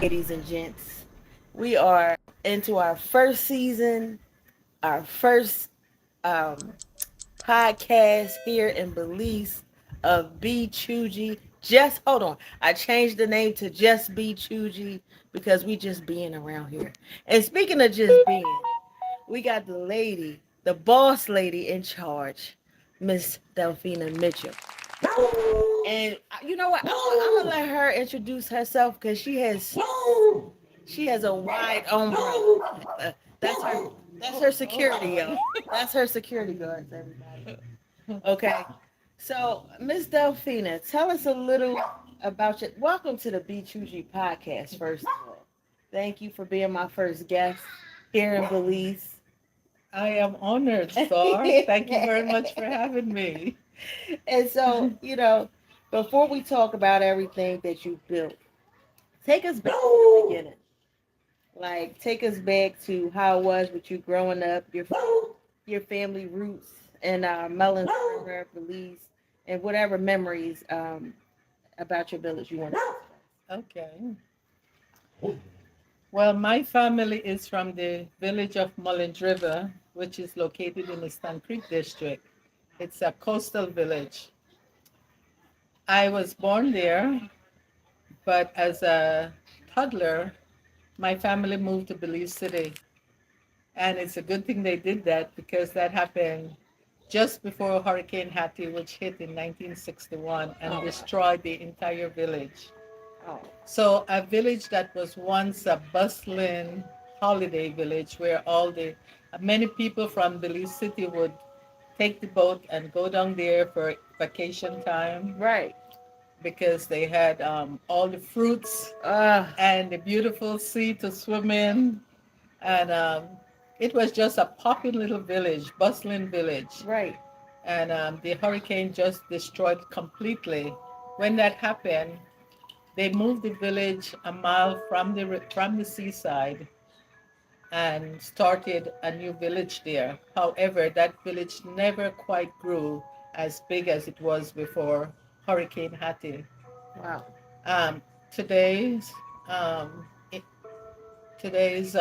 ladies and gents. We are into our first season, our first um, podcast here in Belize of Be Chougie. Just hold on. I changed the name to Just Be Chougie because we just being around here. And speaking of just being, we got the lady, the boss lady in charge, Miss Delfena Mitchell. And you know what? I'm gonna let her introduce herself because she has a wide umbrella. That's her. That's her security, y'all. That's her security guards, everybody. Okay. So, Miss Delphina, tell us a little about your. Welcome to the Be Chougie podcast. First of all, thank you for being my first guest here in Belize. I am honored, Star. Thank you very much for having me. And so, before we talk about everything that you built, take us back to the beginning. Like, take us back to how it was with you growing up, your family roots, and Mellon River, Belize, and whatever memories about your village you want to discuss. Okay. Well, my family is from the village of Mullins River, which is located in the Stan Creek district. It's a coastal village. I was born there, but as a toddler, my family moved to Belize City. And it's a good thing they did that because that happened just before Hurricane Hattie, which hit in 1961 and Oh, destroyed the entire village. oh, So a village that was once a bustling holiday village where all the many people from Belize City would take the boat and go down there for vacation time right. because they had all the fruits Uh, and the beautiful sea to swim in. And it was just a popping little village, bustling village. right. And the hurricane just destroyed completely. When that happened, they moved the village a mile from the seaside and started a new village there. However, that village never quite grew as big as it was before Hurricane Hattie. Wow. Um, today's um, it, today's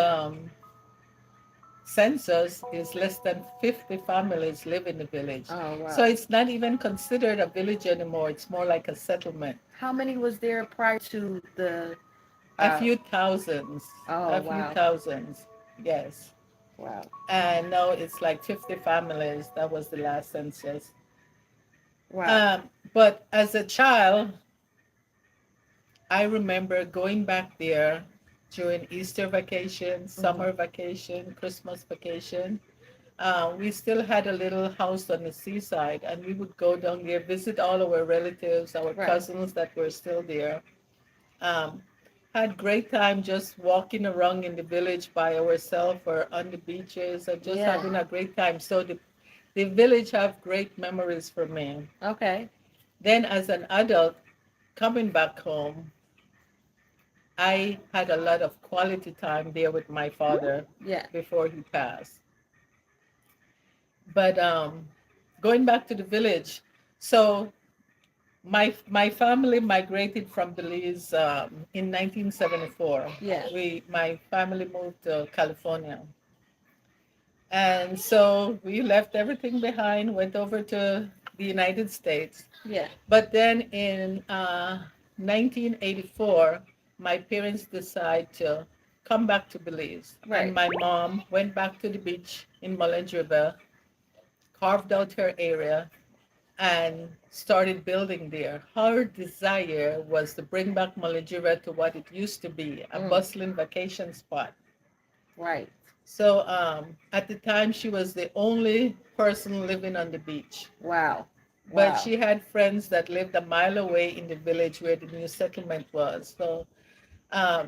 census is less than 50 families live in the village. Oh, So wow. it's not even considered a village anymore. It's more like a settlement. How many was there prior to the? A Uh, few thousands. oh, A few wow. thousands. Yes. Wow. And now it's like 50 families. That was the last census. Wow. But as a child, I remember going back there during Easter vacation, Hmm. summer vacation, Christmas vacation. We still had a little house on the seaside, and we would go down there, visit all our relatives, our Right. cousins that were still there. Um, had great time just walking around in the village by ourselves or on the beaches and just Yeah. having a great time. So the village have great memories for me. Okay. Then as an adult coming back home, I had a lot of quality time there with my father Yeah. before he passed. But going back to the village, so my family migrated from Belize in 1974. Yeah. My family moved to California, and so we left everything behind, went over to the United States. Yeah. But then in 1984, my parents decided to come back to Belize, and Right. my mom went back to the beach in Mullins River, carved out her area, and started building there. Her desire was to bring back Malaysia to what it used to be, a Mm. bustling vacation spot. Right. So at the time, she was the only person living on the beach. Wow. But Wow. she had friends that lived a mile away in the village where the new settlement was. So um,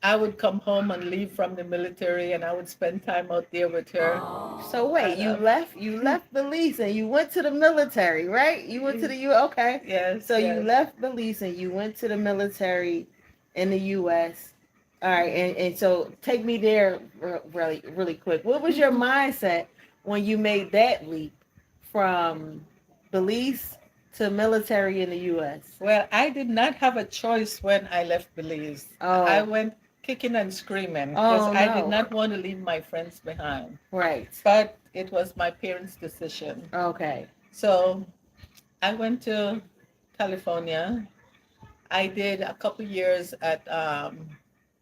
I would come home and leave from the military, and I would spend time out there with her. So wait, And you left Belize and you went to the military, right? You went to the U. Okay. yes, So you yes. left Belize and you went to the military in the U.S. All right, and so take me there really really quick. What was your mindset when you made that leap from Belize to military in the U.S.? Well, I did not have a choice when I left Belize. I Oh, went kicking and screaming because oh I did no. not want to leave my friends behind. Right. But it was my parents' decision. Okay. So I went to California. I did a couple years at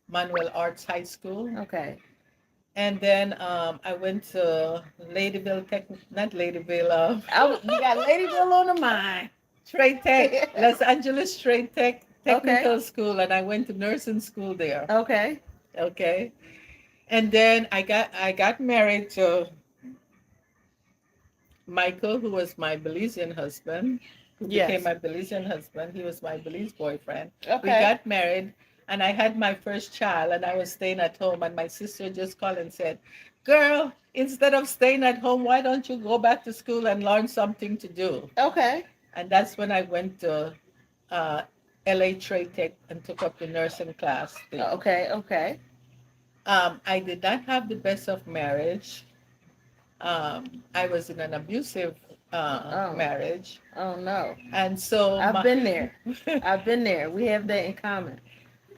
Manuel Arts High School. Okay. And then I went to Ladyville Tech, not Ladyville, You got Ladyville on the mind. Trade Tech, Los Angeles Trade Tech Okay. Technical School, and I went to nursing school there. Okay. Okay, and then I got married to Michael, who was my Belizean husband, who became Yes. my Belizean husband. He was my Belize boyfriend. We Okay. got married, and I had my first child, and I was staying at home, and my sister just called and said, "Girl, instead of staying at home, why don't you go back to school and learn something to do?" Okay. And that's when I went to uh, LA Trade Tech and took up the nursing class there. Okay. Okay. I did not have the best of marriage. I was in an abusive Oh. marriage. Oh no. And so I've been there. I've been there. We have that in common.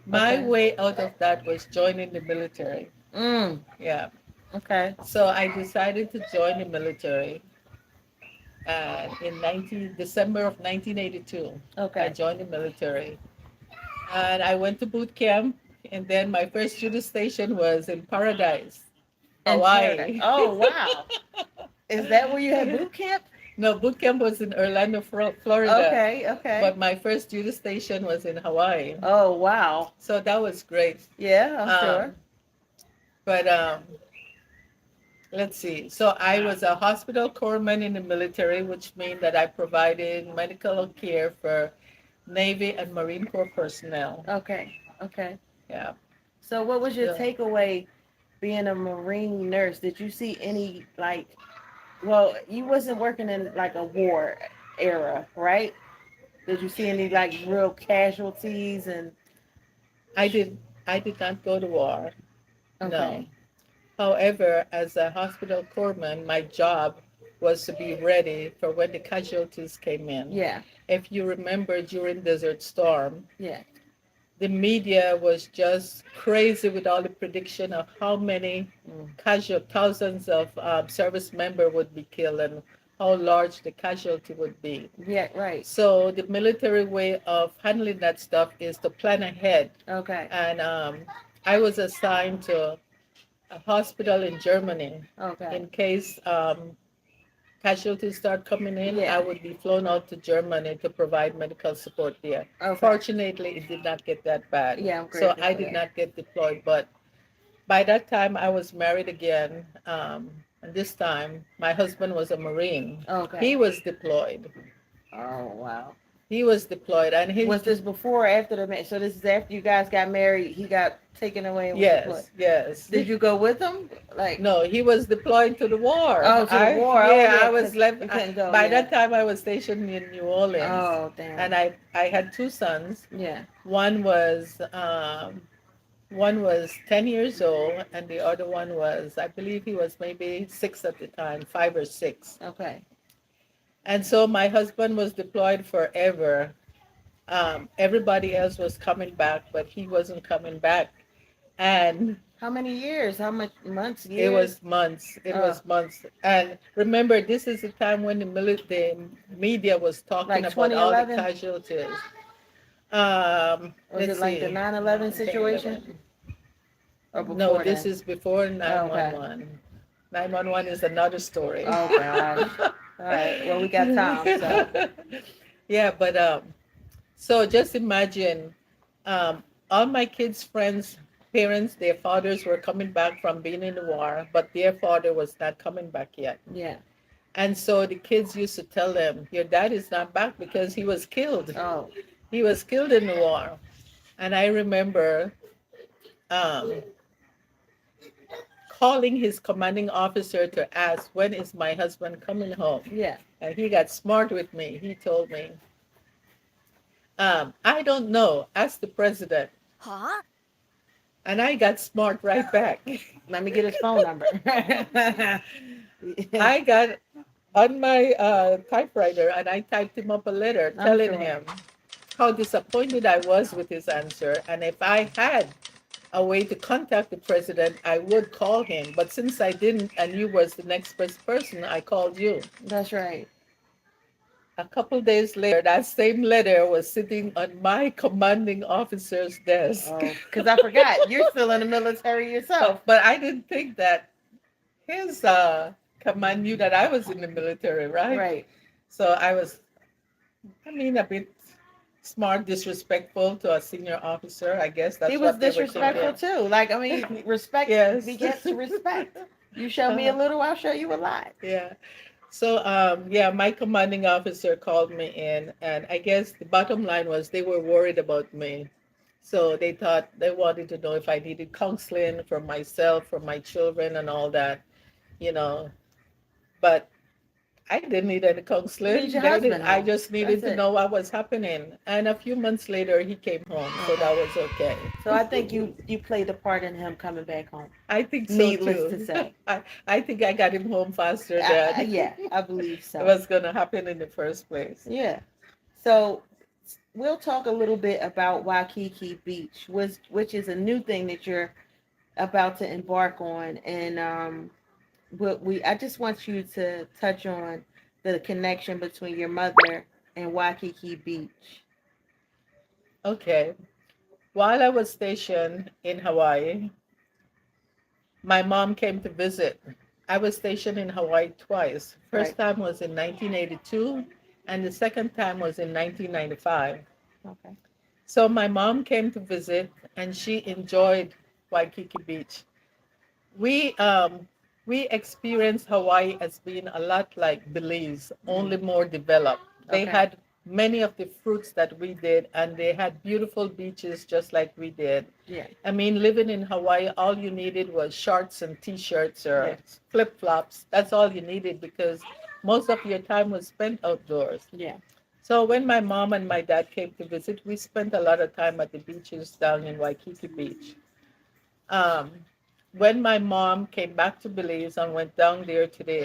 my Okay. way out of that was joining the military. Mm. Yeah. Okay. So I decided to join the military. And in December of 1982, I Okay. joined the military. And I went to boot camp. And then my first duty station was in Paradise, In paradise. Hawaii. Oh wow. Is that where you had boot camp? No, boot camp was in Orlando, Florida. Okay. Okay. But my first duty station was in Hawaii. Oh wow. So that was great. Yeah, I'm sure. Um, but let's see. So I was a hospital corpsman in the military, which means that I provided medical care for Navy and Marine Corps personnel. Okay. Okay. Yeah. So what was your So takeaway being a Marine nurse? Did you see any like well, you wasn't working in like a war era, right? Did you see any like real casualties and I did I did not go to war. No. okay. However, as a hospital corpsman, my job was to be ready for when the casualties came in. Yeah. If you remember during Desert Storm, Yeah. the media was just crazy with all the prediction of how many Mm. thousands of service member would be killed and how large the casualty would be. Yeah, right. So the military way of handling that stuff is to plan ahead. Okay. And I was assigned to a hospital in Germany Okay. in case casualties start coming in. Yeah. I would be flown out to Germany to provide medical support there. Okay. Fortunately, it did not get that bad. Yeah, I'm So grateful I for did that. not get deployed. But by that time, I was married again. And this time, my husband was a Marine. Okay. He was deployed. Oh wow. He was deployed, and he Was this before or after the marriage? So this is after you guys got married. He got taken away and was deployed. yes. Did you go with him? Like No, he was deployed to the war. oh, to the war. Oh, Yeah, yeah, I was 'cause left. you couldn't go. By Yeah. that time, I was stationed in New Orleans, Oh damn. and I had two sons. Yeah. One was 10 years old, and the other one was, I believe he was maybe six at the time, 5 or 6. Okay. And so my husband was deployed forever. Everybody else was coming back, but he wasn't coming back. And How many years? How much months? it Years? was months. It was months. And remember, this is the time when the media was talking Like about all the 2011? casualties. Was Let's it like the see. 9/11 situation? Or before No, this then? is before Oh, okay. 911. 911 is another story. Oh gosh. All right. Well, we got time. So Yeah, but so just imagine, all my kids' friends, parents, their fathers were coming back from being in the war, but their father was not coming back yet. yeah. And so the kids used to tell them, "Your dad is not back because he was killed. Oh. He was killed in the war." And I remember um, calling his commanding officer to ask, "When is my husband coming home?" Yeah. And he got smart with me. He told me, "I don't know. Ask the president." Huh? And I got smart right back. Let me get his phone number. I got on my typewriter, and I typed him up a letter I'm telling sure. him how disappointed I was with his answer. And if I had a way to contact the president, I would call him. But since I didn't, and you was the next best person, I called you. That's right. A couple days later, that same letter was sitting on my commanding officer's desk. Oh, because I forgot you're still in the military yourself. But I didn't think that his command knew that I was in the military, right? Right. So I was, I mean, a bit smart, disrespectful to a senior officer. I guess that's He was what they were disrespectful thinking. too. Like, I mean, respect Yes. begets respect. You show me a little, I'll show you a lot. Yeah. So, yeah, my commanding officer called me in, and I guess the bottom line was they were worried about me. So they thought they wanted to know if I needed counseling for myself, for my children, and all that, you know. But I didn't need any You need counseling. your husband I home. just needed That's to it. know what was happening. And a few months later, he came home, so Okay. that was okay. So I think you played a part in him coming back home. I think so Needless too. to say. I think I got him home faster than Yeah, I believe it so. was going to happen in the first place. Yeah. So we'll talk a little bit about Waikiki Beach, which is a new thing that you're about to embark on, and I just want you to touch on the connection between your mother and Waikiki Beach. Okay. While I was stationed in Hawaii, my mom came to visit. I was stationed in Hawaii twice. Right. First time was in 1982, and the second time was in 1995. Okay. So my mom came to visit, and she enjoyed Waikiki Beach. We um, we experienced Hawaii as being a lot like Belize, only more developed. They Okay. had many of the fruits that we did, and they had beautiful beaches just like we did. Yeah. I mean, living in Hawaii, all you needed was shorts and t-shirts or Yeah. flip-flops. That's all you needed because most of your time was spent outdoors. Yeah. So when my mom and my dad came to visit, we spent a lot of time at the beaches down in Waikiki Beach. Um, when my mom came back to Belize and went down there to the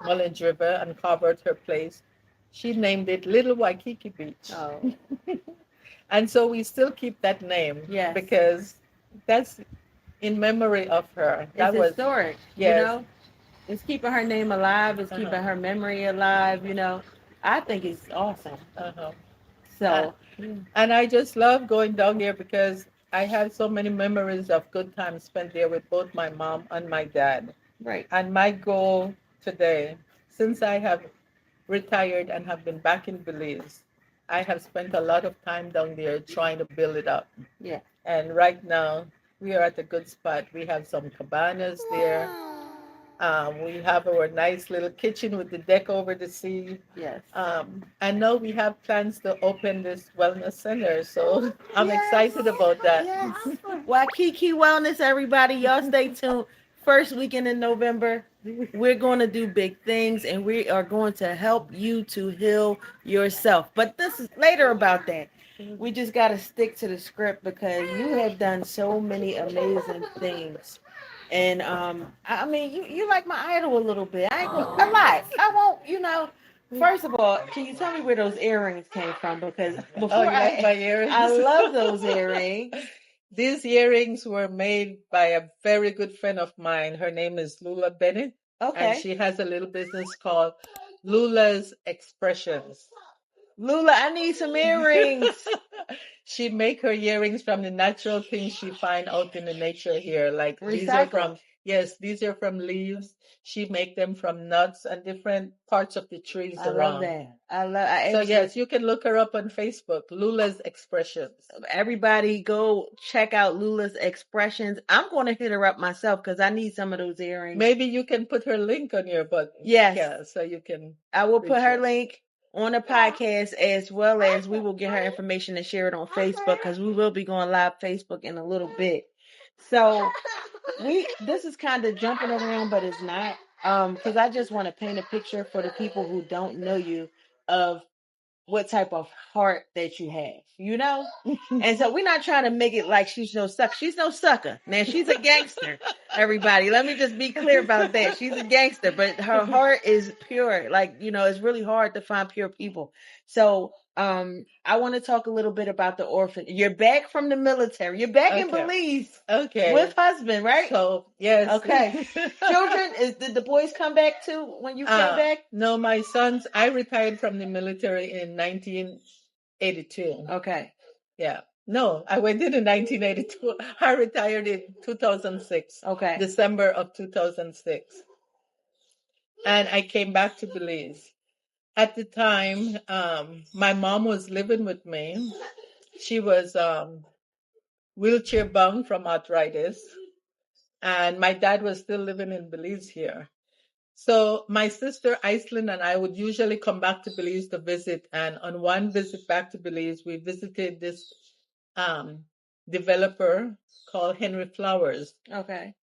Mullins River and covered her place, she named it Little Waikiki Beach. Oh. And so we still keep that name Yes. because that's in memory of her. That It's was historic. You yes. know, it's keeping her name alive. It's keeping Uh-huh. her memory alive. You know, I think it's awesome. Uh-huh. So. And I just love going down there because I have so many memories of good times spent there with both my mom and my dad. Right. And my goal today, since I have retired and have been back in Belize, I have spent a lot of time down there trying to build it up. Yeah. And right now, we are at a good spot. We have some cabanas there. We have our nice little kitchen with the deck over the sea. Yes. And now we have plans to open this wellness center. So I'm excited about that. Yes. Waikiki Wellness, everybody. Y'all stay tuned. First weekend in November, we're going to do big things and we are going to help you to heal yourself. But this is later about that. We just got to stick to the script because you have done so many amazing things. And I mean, you like my idol a little bit. I ain't gonna, a lot. I won't, you know. First of all, can you tell me where those earrings came from? Because before Oh, you like my earrings? I love those earrings. These earrings were made by a very good friend of mine. Her name is Lula Bennett. Okay. And she has a little business called Lula's Expressions. Lula, I need some earrings. She make her earrings from the natural things she find out in the nature here. Like these are from Recycled. these are from leaves. She make them from nuts and different parts of the trees I love around. that. I love. I So actually, yes, you can look her up on Facebook, Lula's Expressions. everybody go check out Lula's Expressions. I'm going to hit her up myself because I need some of those earrings. Maybe you can put her link on your button. Yes. Yeah, so you can. I will put reach her her. link on the podcast as well as we will get her information and share it on Facebook because we will be going live Facebook in a little bit. So this is kind of jumping around, but it's not. Because I just want to paint a picture for the people who don't know you of what type of heart that you have, you know? And so we're not trying to make it like she's no sucker. She's no sucker. Now she's a gangster, everybody. Let me just be clear about that. She's a gangster, but her heart is pure. Like, you know, it's really hard to find pure people. So I want to talk a little bit about the orphan. You're back from the military. You're back in Okay. Belize Okay. with husband, right? So, yes. Okay. Children, did the boys come back too when you came back? No, my sons, I retired from the military in 1982. Okay. Yeah. No, I went in 1982. I retired in 2006. Okay. December of 2006. And I came back to Belize. At the time, my mom was living with me. She was wheelchair bound from arthritis. And my dad was still living in Belize here. So my sister Iceland and I would usually come back to Belize to visit. And on one visit back to Belize, we visited this developer called Henry Flowers. Okay.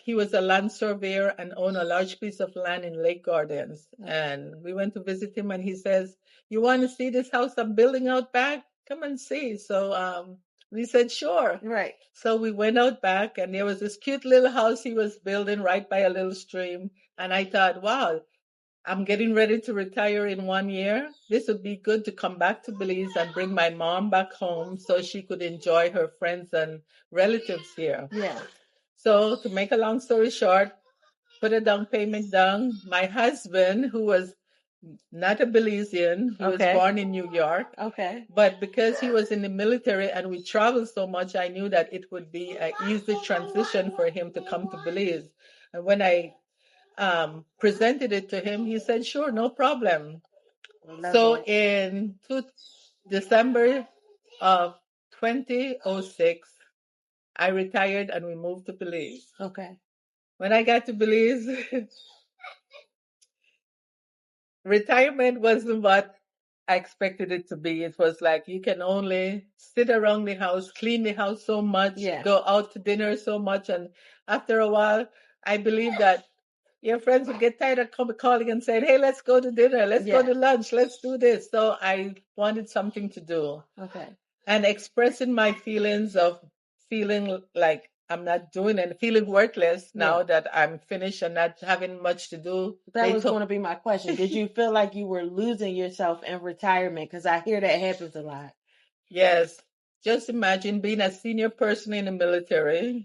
He was a land surveyor and owned a large piece of land in Lake Gardens. And we went to visit him and he says, "You want to see this house I'm building out back? Come and see." So we said, "Sure." Right. So we went out back and there was this cute little house he was building right by a little stream. And I thought, wow, I'm getting ready to retire in 1 year. This would be good to come back to Belize and bring my mom back home so she could enjoy her friends and relatives here. Yeah. So to make a long story short, put a down payment down. My husband, who was not a Belizean, he was born in New York. Okay. But because he was in the military and we traveled so much, I knew that it would be an easy transition for him to come to Belize. And when I presented it to him, he said, "Sure, no problem." So in December of 2006, I retired and we moved to Belize. Okay. When I got to Belize, retirement wasn't what I expected it to be. It was like you can only sit around the house, clean the house so much, go out to dinner so much. And after a while, I believe that your friends would get tired of calling and saying, "Hey, let's go to dinner, let's go to lunch, let's do this." So I wanted something to do. Okay. And expressing my feelings of feeling like I'm not doing and feeling worthless now that I'm finished and not having much to do. That was going to be my question. Did you feel like you were losing yourself in retirement? Because I hear that happens a lot. Yes. Just imagine being a senior person in the military,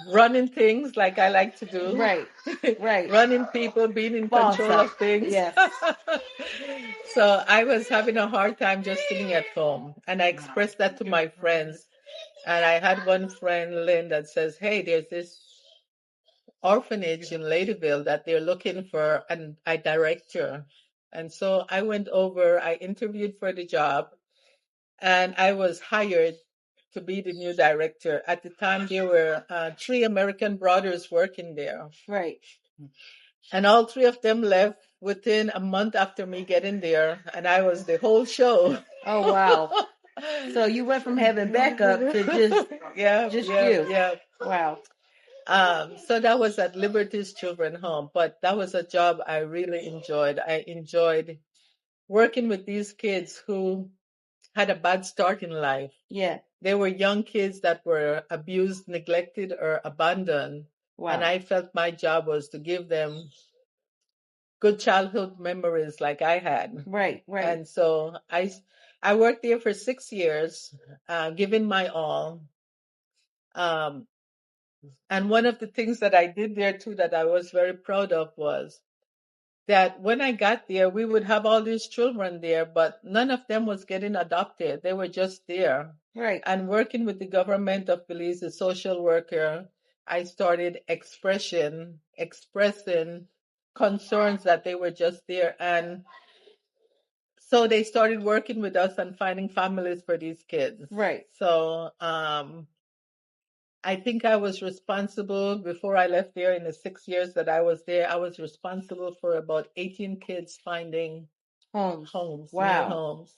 running things like I like to do. Right. Right. Running people, being in control of things. Yes. So I was having a hard time just sitting at home. And I expressed that to my friends. And I had one friend, Lynn, that says, "Hey, there's this orphanage in Ladyville that they're looking for a director." And so I went over, I interviewed for the job, and I was hired to be the new director. At the time, there were 3 American brothers working there. Right. And all 3 of them left within a month after me getting there, and I was the whole show. Oh, wow. So you went from having backup to just you. Yeah. Wow. So that was at Liberty's Children's Home, but that was a job I really enjoyed. I enjoyed working with these kids who had a bad start in life. Yeah. They were young kids that were abused, neglected, or abandoned. Wow. And I felt my job was to give them good childhood memories like I had. Right, right. And so I worked there for 6 years, giving my all. And one of the things that I did there too that I was very proud of was that when I got there, we would have all these children there, but none of them was getting adopted. They were just there. Right. And working with the government of Belize, the social worker, I started expressing concerns that they were just there. And so they started working with us and finding families for these kids. Right. So I think I was responsible before I left there in the 6 years that I was there. I was responsible for about 18 kids finding homes, wow. new homes.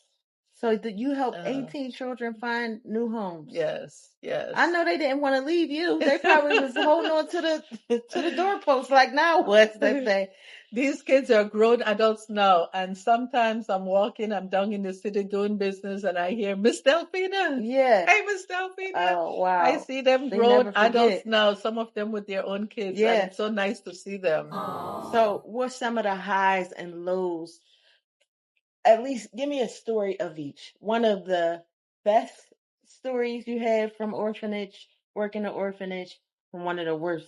So you helped Uh, 18 children find new homes. yes, yes. I know they didn't want to leave you. They probably was holding on to the doorpost like now was that day. These kids are grown adults now, and sometimes I'm walking, I'm down in the city doing business, and I hear Miss Delfena. Yeah. Hey, Miss Delfena. Oh wow. I see them They grown never adults forget. now, some of them with their own kids, and Yeah. it's so nice to see them. So what's some of the highs and lows? At least give me a story of each. One of the best stories you had from orphanage, working the orphanage, and one of the worst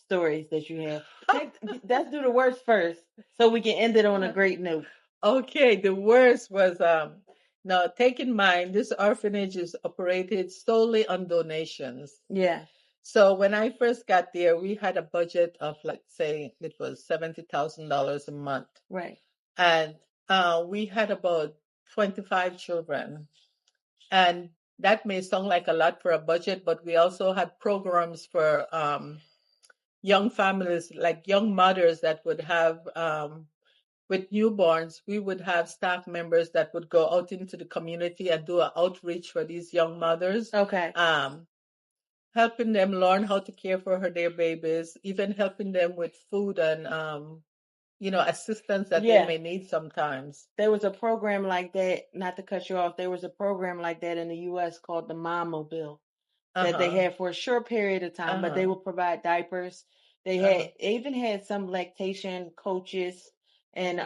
stories that you have. Let's do the worst first, so we can end it on a great note. Okay, the worst was now take in mind this orphanage is operated solely on donations. Yeah. So when I first got there, we had a budget of, let's say, it was $70,000 a month. Right. And we had about 25 children. And that may sound like a lot for a budget, but we also had programs for young families, like young mothers that would have, with newborns, we would have staff members that would go out into the community and do an outreach for these young mothers. Okay. Helping them learn how to care for their babies, even helping them with food and assistance that they may need sometimes. There was a program like that, not to cut you off, there was a program like that in the U.S. called the Mom Mobile that they had for a short period of time, but they would provide diapers. They even had some lactation coaches and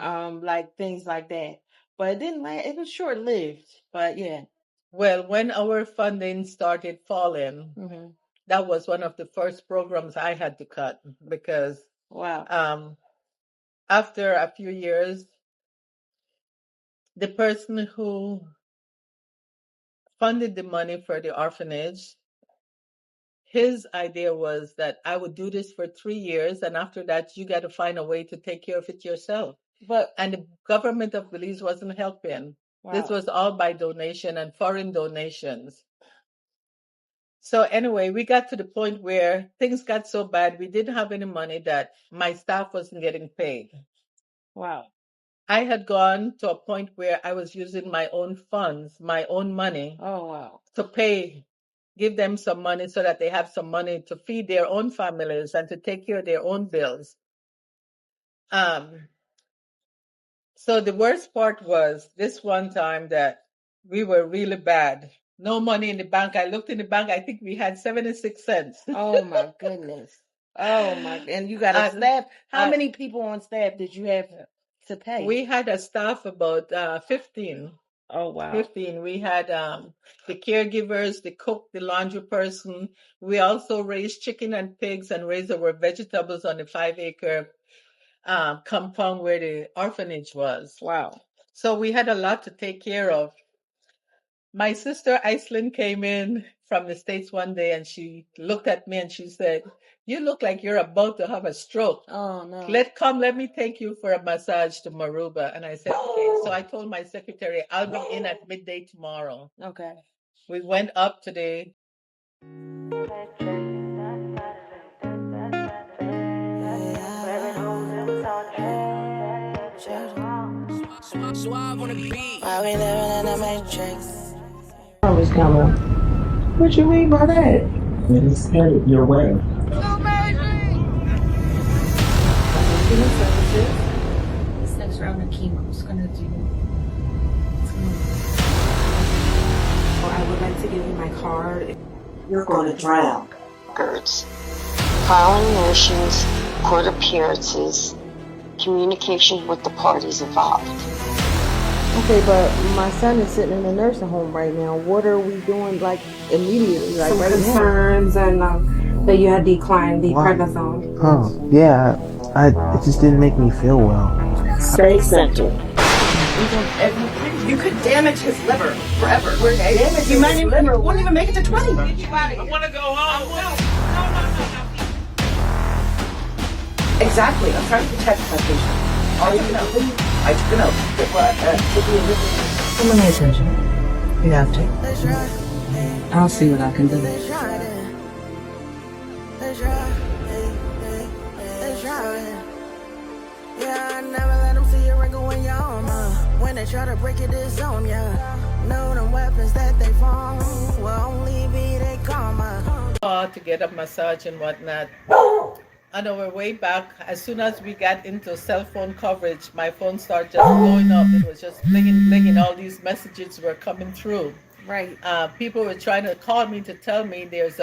like things like that. But it didn't last, it was short lived. But yeah. Well, when our funding started falling, that was one of the first programs I had to cut because after a few years, the person who funded the money for the orphanage, his idea was that I would do this for 3 years, and after that, you got to find a way to take care of it yourself. And the government of Belize wasn't helping. Wow. This was all by donation and foreign donations. So anyway, we got to the point where things got so bad, we didn't have any money that my staff wasn't getting paid. Wow. I had gone to a point where I was using my own funds, my own money. Oh, wow. To give them some money so that they have some money to feed their own families and to take care of their own bills. So the worst part was this one time that we were really bad. No money in the bank. I looked in the bank. I think we had 76 cents. Oh my goodness. Oh my! And you got a staff. How many people on staff did you have to pay? We had a staff about 15. Oh wow. 15. We had the caregivers, the cook, the laundry person. We also raised chicken and pigs and raised our vegetables on the 5-acre compound where the orphanage was. Wow. So we had a lot to take care of. My sister Iceland came in from the States one day and she looked at me and she said, "You look like you're about to have a stroke. Oh no. Let me take you for a massage to Maruba." And I said, "Okay." So I told my secretary, "I'll be in at midday tomorrow." Okay. We went up today. Suave on the beat. Why we living in the matrix? Was coming. What you mean by that? It's headed your way. This next round of chemo is gonna do. I would like to give you my card. You're going to drown. Records, filing motions, court appearances, communication with the parties involved. Okay, but my son is sitting in a nursing home right now. What are we doing, like, immediately? Like some right concerns now? And that you had declined the prednisone. Oh, yeah. It just didn't make me feel well. Stay centered. You could damage his liver forever. You might even, won't even make it to 20. I want to go home. Exactly. I'm trying to protect my patient. I took an oath. Come on, attention. You have to. I'll see what I can do. Yeah, I never let them see a wrinkle when you're on. When they try to break it, it's on, yeah. Know them weapons that they form will only be their karma. To get a massage and whatnot. On our way back, as soon as we got into cell phone coverage, my phone started just blowing up. It was just blinging, blinging. All these messages were coming through. Right. People were trying to call me to tell me there's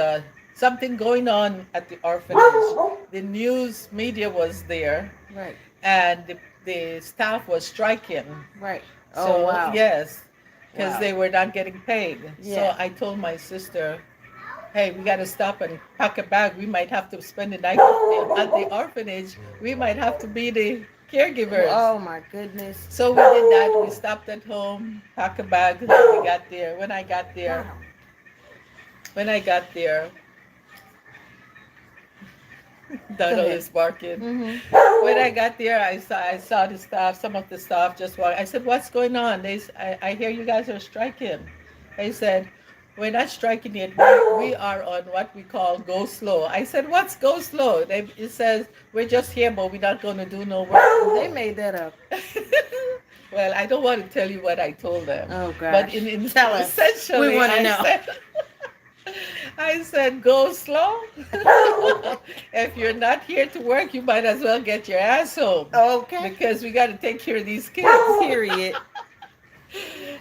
something going on at the orphanage. The news media was there, Right. and the staff was striking. Right. So, Oh wow. yes, because Wow. they were not getting paid. Yeah. So I told my sister, hey, we got to stop and pack a bag. We might have to spend the night at the orphanage. We might have to be the caregivers. Oh my goodness. So we did that. We stopped at home, pack a bag. We got there. When I got there, Donald is barking. Mm-hmm. When I got there, I saw the staff. Some of the staff just walked. I said, "What's going on?" I hear you guys are striking. They said, "We're not striking yet. We are on what we call go slow." I said, "What's go slow?" It says we're just here, but we're not going to do no work. They made that up. Well, I don't want to tell you what I told them. Oh gosh. But in Tell us. essentially, We want to I know. said, I said, go slow. If you're not here to work, you might as well get your ass home. Okay. Because we got to take care of these kids. Period.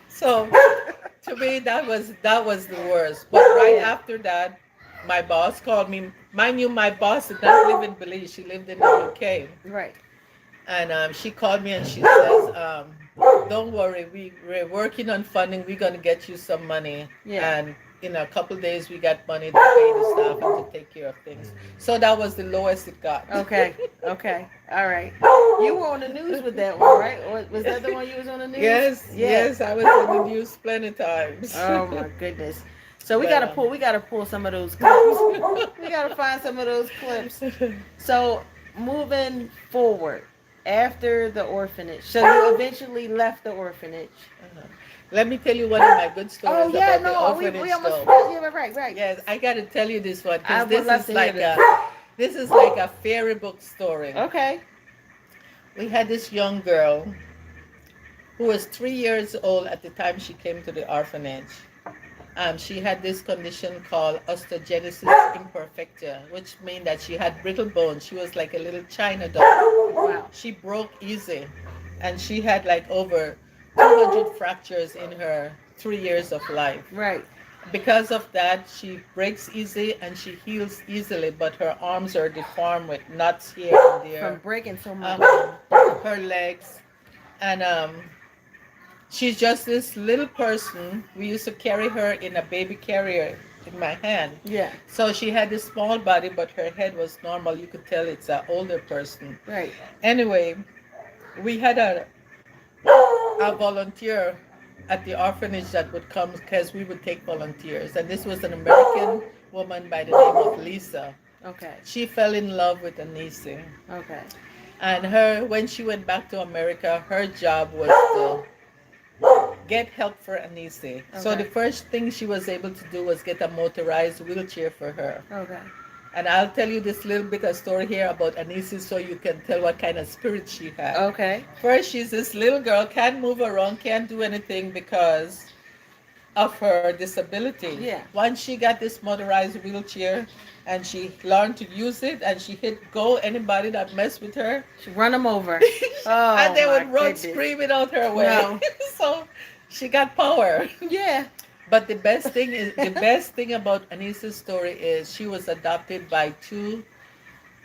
So, to me, that was the worst. But right after that, my boss called me. Mind you, my boss did not live in Belize. She lived in the UK. Right. And she called me and she says, don't worry, we're working on funding. We're going to get you some money. Yeah. And in a couple of days, we got money to pay the staff and to take care of things. So that was the lowest it got. Okay. Okay. All right. You were on the news with that one, right? Or was that the one you was on the news? Yes, I was in the news plenty times. Oh my goodness. So we But, gotta pull some of those clips. We gotta find some of those clips. So moving forward, after the orphanage, so you eventually left the orphanage. Let me tell you one of my good stories about the orphanage. we almost though. yeah, right. Yes, I got to tell you this one I because would love to hear this is like a fairy book story. Okay. We had this young girl who was 3 years old at the time she came to the orphanage. She had this condition called osteogenesis imperfecta, which means that she had brittle bones. She was like a little China doll. Wow. She broke easy, and she had like over 200 fractures in her 3 years of life. Right. Because of that, she breaks easy and she heals easily, but her arms are deformed with knots here and there. From breaking so much. Her legs. And she's just this little person. We used to carry her in a baby carrier in my hand. Yeah. So she had this small body, but her head was normal. You could tell it's an older person. Right. Anyway, we had a volunteer at the orphanage that would come because we would take volunteers. And this was an American woman by the name of Lisa. Okay. She fell in love with Anise. Okay. And when she went back to America, her job was to get help for Anise. So Okay. the first thing she was able to do was get a motorized wheelchair for her. Okay. And I'll tell you this little bit of story here about Anise so you can tell what kind of spirit she had. Okay. First, she's this little girl, can't move around, can't do anything because of her disability. Yeah. Once she got this motorized wheelchair and she learned to use it and she hit go, anybody that messed with her, She run them over. Oh, and they my would run goodness. screaming out her way. No. So she got power. Yeah. But the best thing about Anise's story is she was adopted by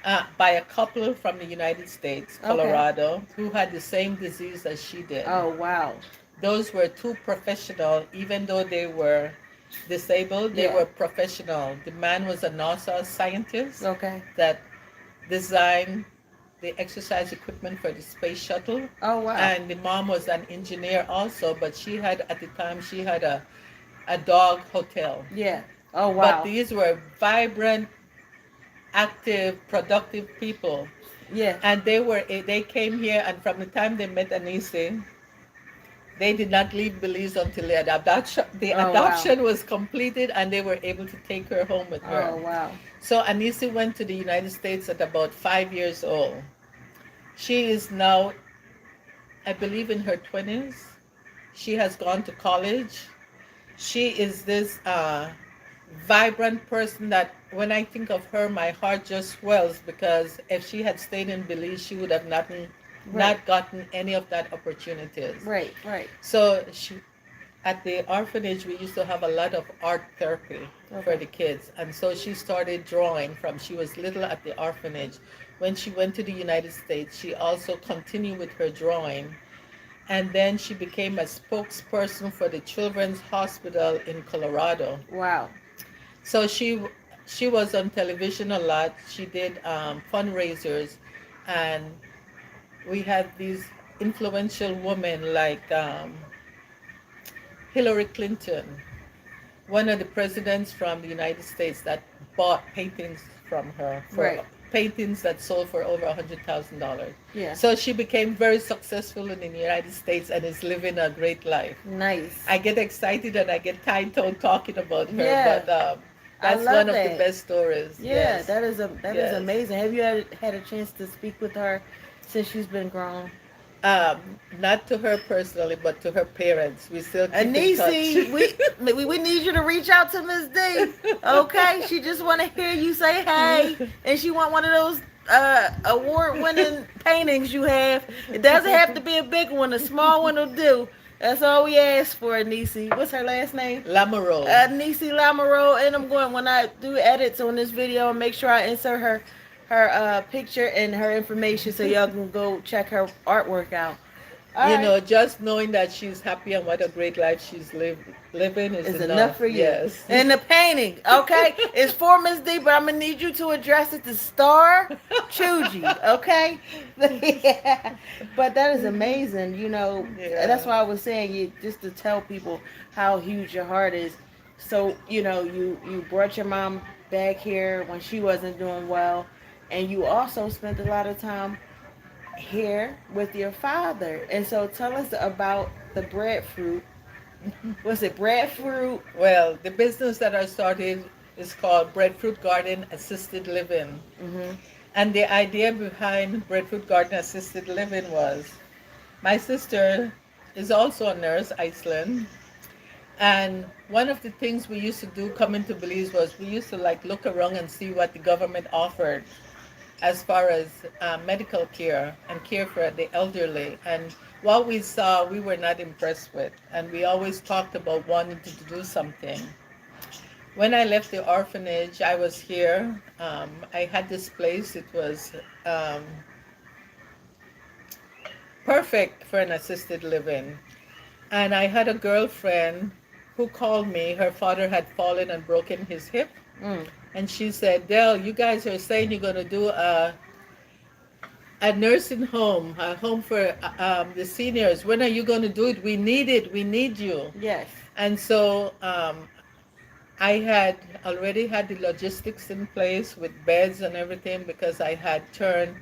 a couple from the United States, Colorado, who had the same disease as she did. Oh, wow. Those were two professional, even though they were disabled, they Yeah. were professional. The man was a NASA scientist Okay. that designed the exercise equipment for the space shuttle. Oh, wow. And the mom was an engineer also, but at the time, she had a dog hotel. Yeah. Oh, wow. But these were vibrant, active, productive people. Yeah. And they came here, and from the time they met Anise, they did not leave Belize until the adoption was completed, and they were able to take her home with her. Oh, wow. So Anise went to the United States at about 5 years old. She is now, I believe, in her 20s. She has gone to college. She is this vibrant person that when I think of her, my heart just swells, because if she had stayed in Belize, she would have not gotten any of that opportunities. Right, right. So at the orphanage, we used to have a lot of art therapy for the kids. And so she started drawing from she was little at the orphanage. When she went to the United States, she also continued with her drawing. And then she became a spokesperson for the Children's Hospital in Colorado. Wow. So she was on television a lot. She did fundraisers, and we had these influential women like Hillary Clinton, one of the presidents from the United States, that bought paintings from her for paintings that sold for over $100,000. Yeah. So she became very successful in the United States and is living a great life. Nice. I get excited and I get tight-toned talking about her, Yeah. but that's one of the best stories. Yeah, yes. that is amazing. Have you had a chance to speak with her since she's been grown? Not to her personally, but to her parents. We still keep Anise, in touch. we need you to reach out to Miss D. Okay, she just want to hear you say hey, and she want one of those award-winning paintings you have. It doesn't have to be a big one; a small one will do. That's all we ask for, Anise. What's her last name? Lamoureux. Anise Lamoureux. And I'm going, when I do edits on this video, make sure I insert her picture and her information so y'all can go check her artwork out. Just knowing that she's happy and what a great life she's living is enough for you. Yes. And the painting, okay, it's for Miss D, but I'm gonna need you to address it to Star Chougie, okay? Yeah. But that is amazing, Yeah. That's why I was saying, you just to tell people how huge your heart is. So, you brought your mom back here when she wasn't doing well, and you also spent a lot of time here with your father. And so tell us about the breadfruit. Was it breadfruit? Well, the business that I started is called Breadfruit Garden Assisted Living. Mm-hmm. And the idea behind Breadfruit Garden Assisted Living was my sister is also a nurse, Iceland. And one of the things we used to do coming to Belize was we used to look around and see what the government offered as far as medical care and care for the elderly. And what we saw, we were not impressed with. And we always talked about wanting to do something. When I left the orphanage, I was here. I had this place. It was perfect for an assisted living. And I had a girlfriend who called me. Her father had fallen and broken his hip. And she said, Del, you guys are saying you're going to do a nursing home, a home for the seniors. When are you going to do it? We need it. We need you. Yes. And so I had already had the logistics in place with beds and everything, because I had turned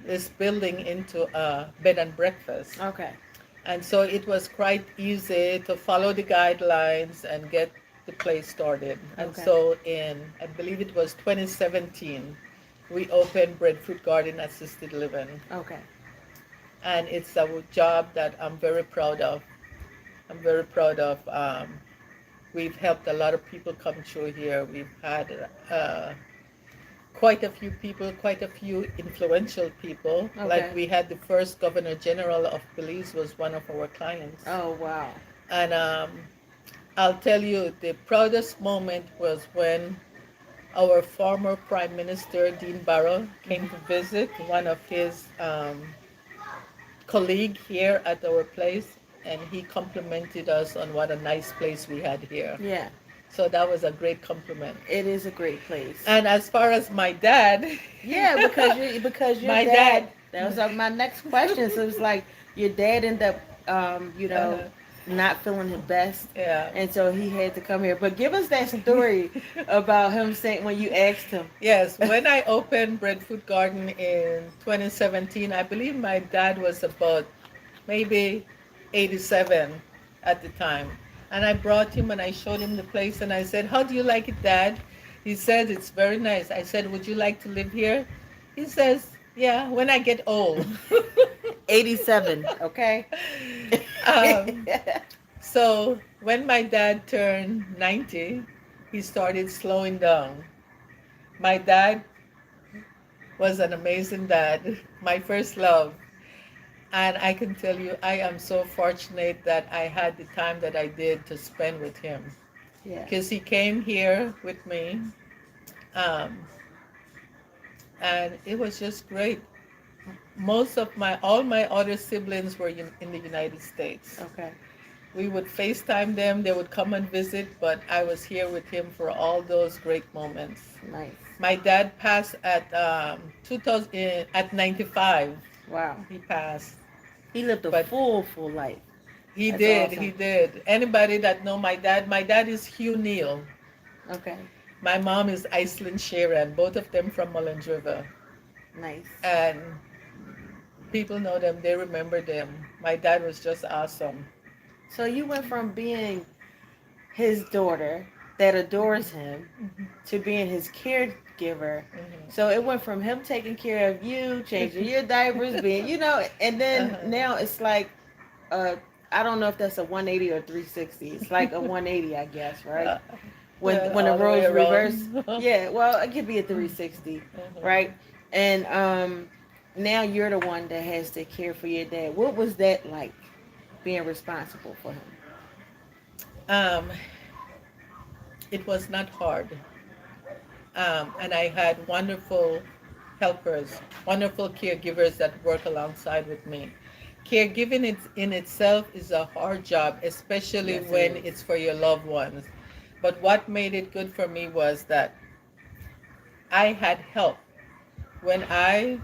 this building into a bed and breakfast. Okay. And so it was quite easy to follow the guidelines and get the place started. And so I believe it was 2017, we opened Breadfruit Garden Assisted Living. Okay. And it's a job that I'm very proud of. We've helped a lot of people come through here. We've had quite a few people, quite a few influential people. Okay. Like we had the first Governor General of Belize was one of our clients. Oh, wow. And I'll tell you, the proudest moment was when our former Prime Minister, Dean Barrow, came to visit one of his colleague here at our place, and he complimented us on what a nice place we had here. Yeah. So that was a great compliment. It is a great place. And as far as my dad, yeah, because your my dad. That was my next question. So it's like your dad ended up, not feeling his best. Yeah. And so he had to come here. But give us that story about him saying when you asked him. Yes, when I opened Breadfruit Garden in 2017, I believe my dad was about maybe 87 at the time. And I brought him and I showed him the place and I said, how do you like it, Dad? He said, it's very nice. I said, would you like to live here? He says, yeah, when I get old. 87, okay? So when my dad turned 90, he started slowing down. My dad was an amazing dad, my first love. And I can tell you, I am so fortunate that I had the time that I did to spend with him. Yeah. Because he came here with me, um, and it was just great. All my other siblings were in the United States. Okay. We would FaceTime them, they would come and visit, but I was here with him for all those great moments. Nice. My dad passed at 2000, at 95. Wow. He passed. He lived a But full life. He That's did, awesome. he did. Anybody that know my dad is Hugh Neal. Okay. My mom is Iceland Sharon, both of them from Mullins River. Nice. And people know them, they remember them. My dad was just awesome. So you went from being his daughter that adores him to being his caregiver. So it went from him taking care of you, changing your diapers, being, and then now it's like, I don't know if that's a 180 or 360. It's like a 180, I guess, right? When the all the way roles reverse. around. Yeah, well, it could be a 360, right? And now you're the one that has to care for your dad. What was that like, being responsible for him? It was not hard. And I had wonderful helpers, wonderful caregivers that work alongside with me. Caregiving in itself is a hard job, especially Yes, it when is. it's for your loved ones. But what made it good for me was that I had help. When I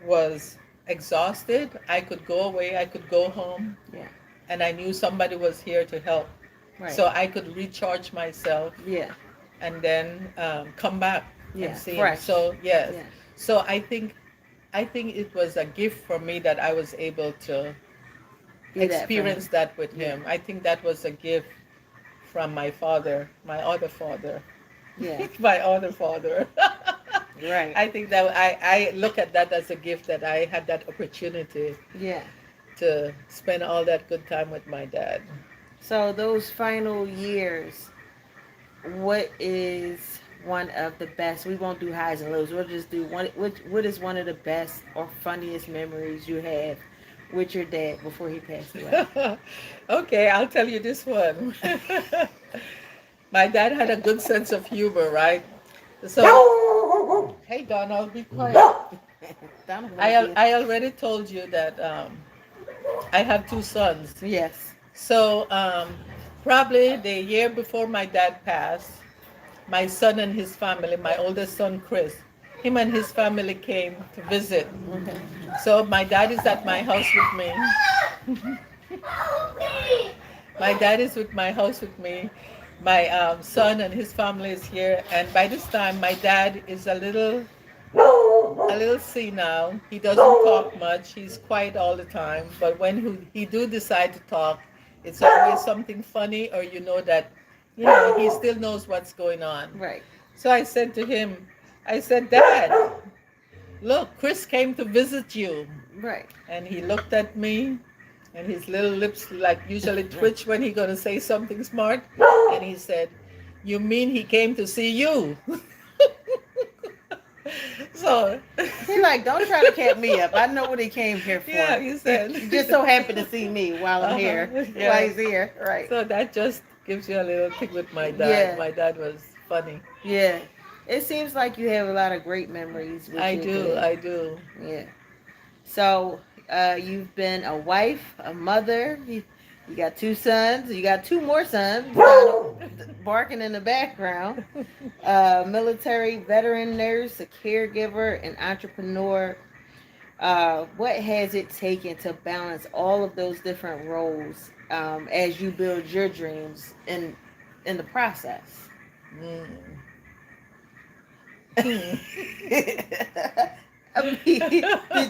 was exhausted, I could go away, I could go home, Yeah. and I knew somebody was here to help. Right. So I could recharge myself Yeah. and then come back Yeah. and see him. Fresh. So yes, Yeah. so I think it was a gift for me that I was able to Be that for experience him. that with him. I think that was a gift from my father, my other father, Yeah. my other father. Right. I think that I look at that as a gift that I had that opportunity Yeah. to spend all that good time with my dad. So those final years, what is one of the best? We won't do highs and lows. We'll just do one. What is one of the best or funniest memories you have with your dad before he passed away? Okay, I'll tell you this one. My dad had a good sense of humor, right? So, hey Donald, be quiet. I already told you that I have two sons. Yes. So probably the year before my dad passed, my son and his family, my oldest son Chris, him and his family came to visit. Okay. So my dad is at my house with me. My dad is with my house with me. My son and his family is here, and by this time my dad is a little senile. He doesn't talk much. He's quiet all the time. But when he do decide to talk, it's always something funny, or that he still knows what's going on. Right. So I said to him, I said, Dad, look, Chris came to visit you. Right. And he looked at me, and his little lips like usually twitch when he gonna say something smart. And he said, you mean he came to see you? So He like, don't try to cap me up. I know what he came here for. yeah, he said. He just so happened to see me while I'm here. Yeah. While he's here. Right. So that just gives you a little thing with my dad. Yeah. My dad was funny. Yeah. It seems like you have a lot of great memories with I your do, dad. I do. Yeah. So you've been a wife, a mother. You got two sons. You got two more sons barking in the background. Military veteran nurse, a caregiver, an entrepreneur. What has it taken to balance all of those different roles as you build your dreams in the process? I mean,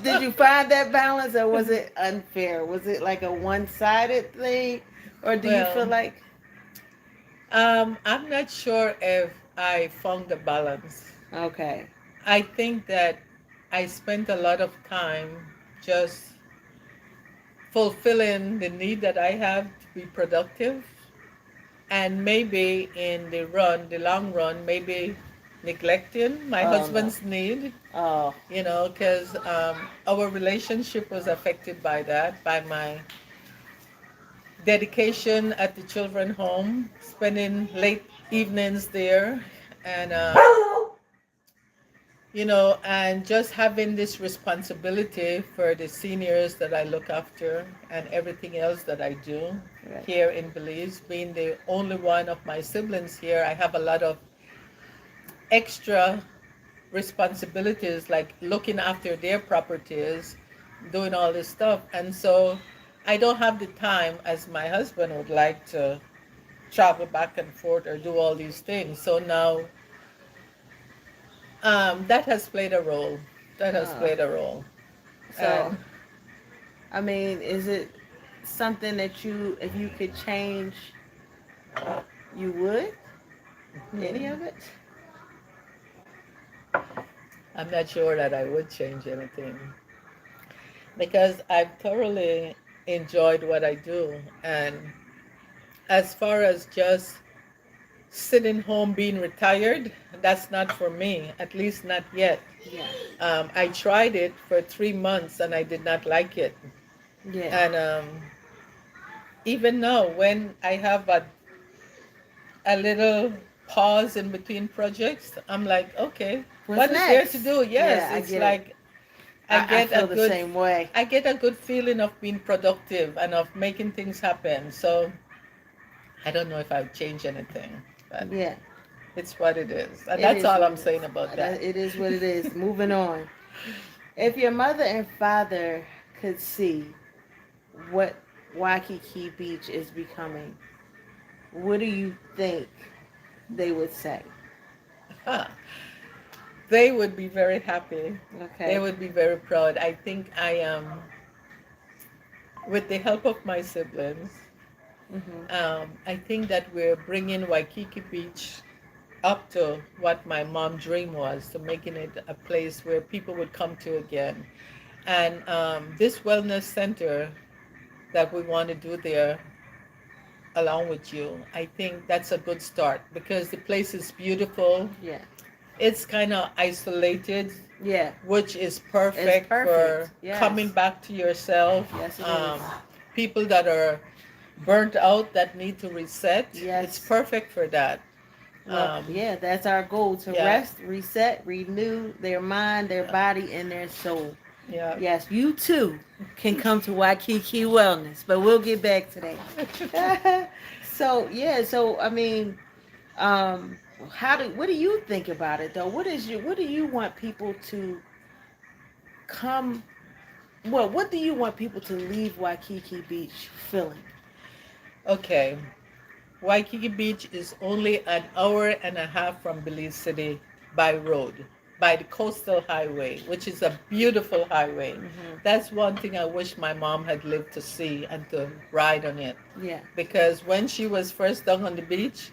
did you find that balance, or was it unfair? Was it like a one-sided thing, or do you feel like? I'm not sure if I found the balance. Okay. I think that I spent a lot of time just fulfilling the need that I have to be productive, and maybe in the long run, maybe neglecting my Oh no. husband's need, Oh. because our relationship was affected by that, by my dedication at the children home, spending late evenings there, and and just having this responsibility for the seniors that I look after and everything else that I do Right. here in Belize. Being the only one of my siblings here, I have a lot of extra responsibilities, like looking after their properties, doing all this stuff. And so I don't have the time as my husband would like to travel back and forth or do all these things. So now that has played a role. That has Uh, played a role. so, And I mean, is it something that if you could change, you would? Any of it? I'm not sure that I would change anything because I've thoroughly enjoyed what I do. And as far as just sitting home being retired, that's not for me, at least not yet. Yeah. I tried it for 3 months and I did not like it. Yeah. And even now, when I have a little pause in between projects, I'm like, okay, What's what is there next? to do? Yeah, Yes, I it's get it. like I feel the same way. I get a good feeling of being productive and of making things happen. So I don't know if I've changed anything, but Yeah. it's what it is. And It that's is all what I'm it saying is. about that. It is what it is. Moving on. If your mother and father could see what Waikiki Beach is becoming, what do you think they would say? Huh. They would be very happy. They Okay. would be very proud. I think I am, with the help of my siblings, Mhm. I think that we're bringing Waikiki Beach up to what my mom's dream was, to making it a place where people would come to again. And this wellness center that we want to do there along with you, I think that's a good start because the place is beautiful. Yeah. It's kind of isolated, Yeah. which is It's perfect perfect. for Yes. coming back to yourself. Yes, it is. People that are burnt out that need to reset, Yes. it's perfect for that. Well, yeah, that's our goal, to Yeah. rest, reset, renew their mind, their body, and their soul. Yeah. Yes, you too can come to Waikiki Wellness, but we'll get back to that. So I mean, what do you think about it though? What do you want people to come? Well, what do you want people to leave Waikiki Beach feeling? Okay. Waikiki Beach is only an hour and a half from Belize City by road, by the coastal highway, which is a beautiful highway. Mm-hmm. That's one thing I wish my mom had lived to see and to ride on it. Yeah. Because when she was first down on the beach,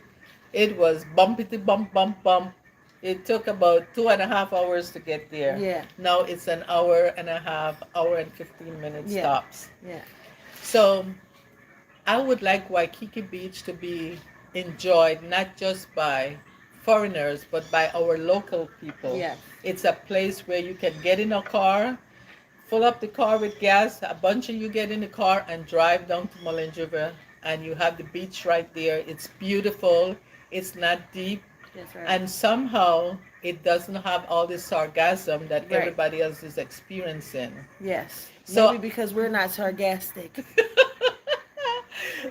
it was bumpity bump, bump, bump. It took about 2.5 hours to get there. Yeah. Now it's an hour and a half, hour and 15 minutes Yeah. stops. Yeah. So I would like Waikiki Beach to be enjoyed not just by foreigners, but by our local people. Yeah. It's a place where you can get in a car, fill up the car with gas, a bunch of you get in the car and drive down to River, and you have the beach right there. It's beautiful. It's not deep. That's right. And somehow it doesn't have all this sarcasm that Right. everybody else is experiencing. Yes. So- Maybe because we're not sarcastic.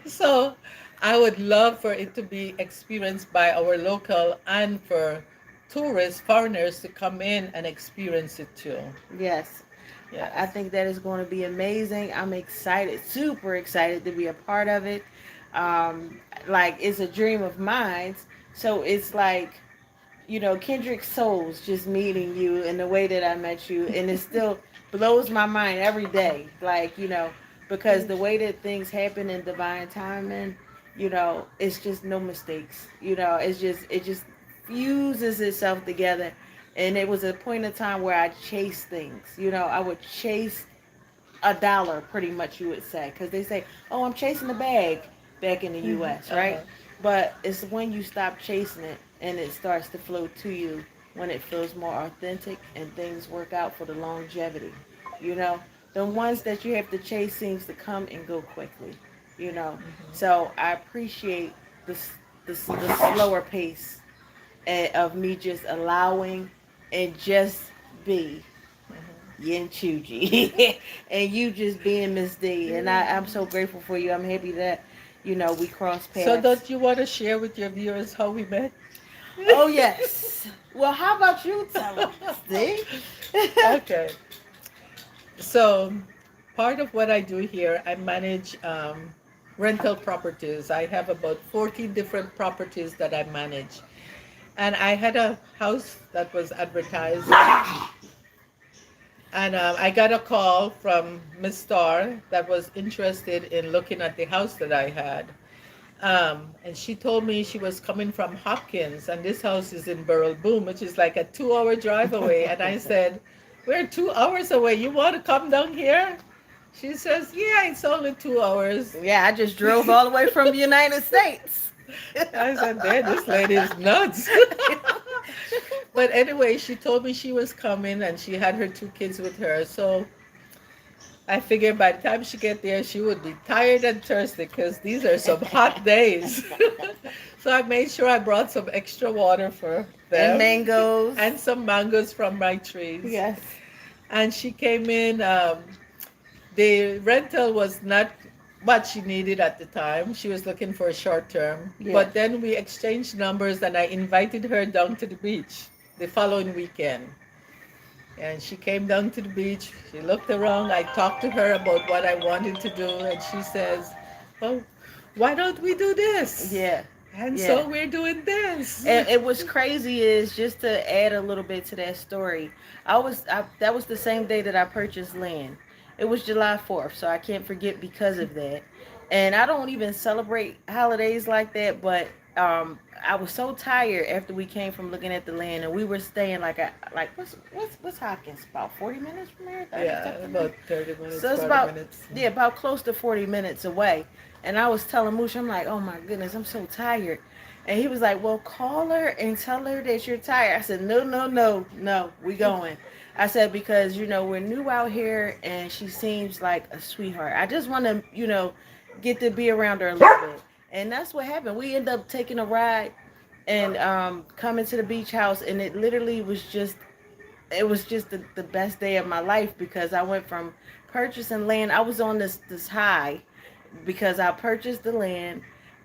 So I would love for it to be experienced by our local and for tourists, foreigners to come in and experience it too. Yes. Yeah. I think that is going to be amazing. I'm excited, super excited to be a part of it. Like, it's a dream of mine. So it's like, kindred souls just meeting you in the way that I met you. And it still blows my mind every day. Like, because the way that things happen in divine timing, it's just no mistakes. It just fuses itself together. And it was a point in time where I chased things. I would chase a dollar, pretty much, you would say, because they say, "Oh, I'm chasing the bag," back in the U.S., right? Uh-huh. But it's when you stop chasing it and it starts to flow to you, when it feels more authentic and things work out for the longevity. You know, the ones that you have to chase seems to come and go quickly. You know, so I appreciate the the slower pace of me just allowing and just be Yin Chougie and you just being Miss D. And I'm so grateful for you. I'm happy that, we cross So paths. don't you want to share with your viewers how we met? Oh, yes. Well, how about you tell them, Miss D? Okay. So part of what I do here, I manage rental properties. I have about 14 different properties that I manage. And I had a house that was advertised, and I got a call from Miss Starr that was interested in looking at the house that I had. And she told me she was coming from Hopkins, and this house is in Burrell Boom, which is like a 2 hour drive away. And I said, "We're 2 hours away. You want to come down here?" She says, "Yeah, it's only 2 hours." Yeah, I just drove all the way from the United States. I said, "Man, this lady is nuts." But anyway, she told me she was coming and she had her 2 kids with her. So I figured by the time she get there, she would be tired and thirsty because these are some hot days. So I made sure I brought some extra water for And them mangoes. and some mangoes from my trees. Yes. And she came in. The rental was not what she needed at the time. She was looking for a short term. Yeah. But then we exchanged numbers and I invited her down to the beach the following weekend. And she came down to the beach. She looked around. I talked to her about what I wanted to do. And she says, "Well, why don't we do this?" Yeah. And Yeah. so we're doing this. And it was crazy is just to add a little bit to that story. That was the same day that I purchased land. It was July 4th, so I can't forget because of that. And I don't even celebrate holidays like that, but I was so tired after we came from looking at the land, and we were staying like what's Hopkins, about 40 minutes from here. 30, Yeah, about 30 minutes, so it's 40 about minutes. yeah, about close to 40 minutes away. And I was telling Moosh, I'm like, oh my goodness, I'm so tired. And he was like, well, call her and tell her that you're tired. I said, no, we going. I said, because, we're new out here and she seems like a sweetheart. I just want to, get to be around her a little bit. And that's what happened. We ended up taking a ride and coming to the beach house. And it was just the best day of my life because I went from purchasing land. I was on this high because I purchased the land,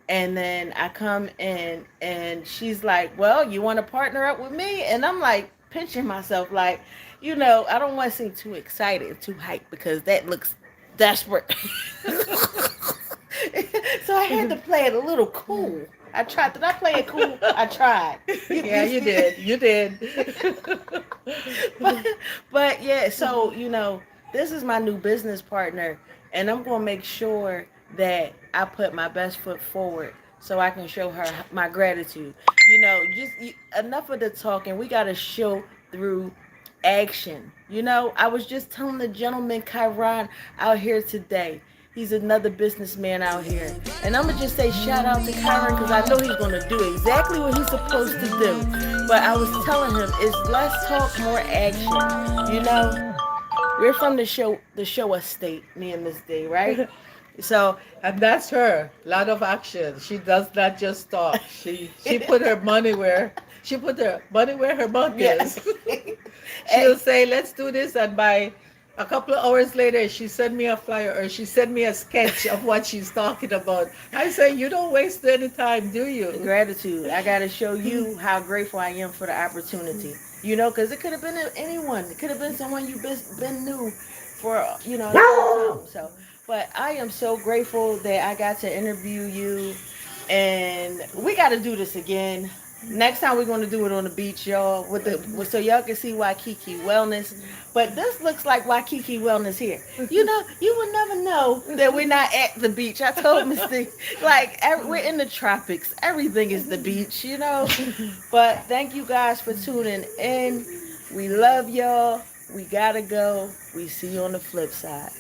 and then I come in and she's like, well, you want to partner up with me? And I'm like pinching myself like, I don't want to seem too excited, too hyped because that looks desperate. So I had to play it a little cool. I tried. Did I play it cool? I tried. Yeah, you did. You did. but yeah, so this is my new business partner, and I'm gonna make sure that I put my best foot forward so I can show her my gratitude. Enough of the talking. We gotta show through action. I was just telling the gentleman Kyron out here today. He's another businessman out here. And I'm going to just say shout out to Kyron because I know he's going to do exactly what he's supposed to do. But I was telling him, it's less talk, more action. We're from the show estate, me and Miss D, right? So, And that's her. A lot of action. She does not just talk. She put her money where her mouth yes. is. She'll say, "Let's do this," and by a couple of hours later, she sent me a flyer or she sent me a sketch of what she's talking about. I say, "You don't waste any time, do you?" Gratitude. I got to show you how grateful I am for the opportunity. Because it could have been anyone. It could have been someone you've been new for, a long time. So, but I am so grateful that I got to interview you, and we got to do this again. Next time we're going to do it on the beach, y'all, so y'all can see Waikiki Wellness. But this looks like Waikiki Wellness here. You would never know that we're not at the beach. I told Misty, we're in the tropics. Everything is the beach, But thank you guys for tuning in. We love y'all. We got to go. We see you on the flip side.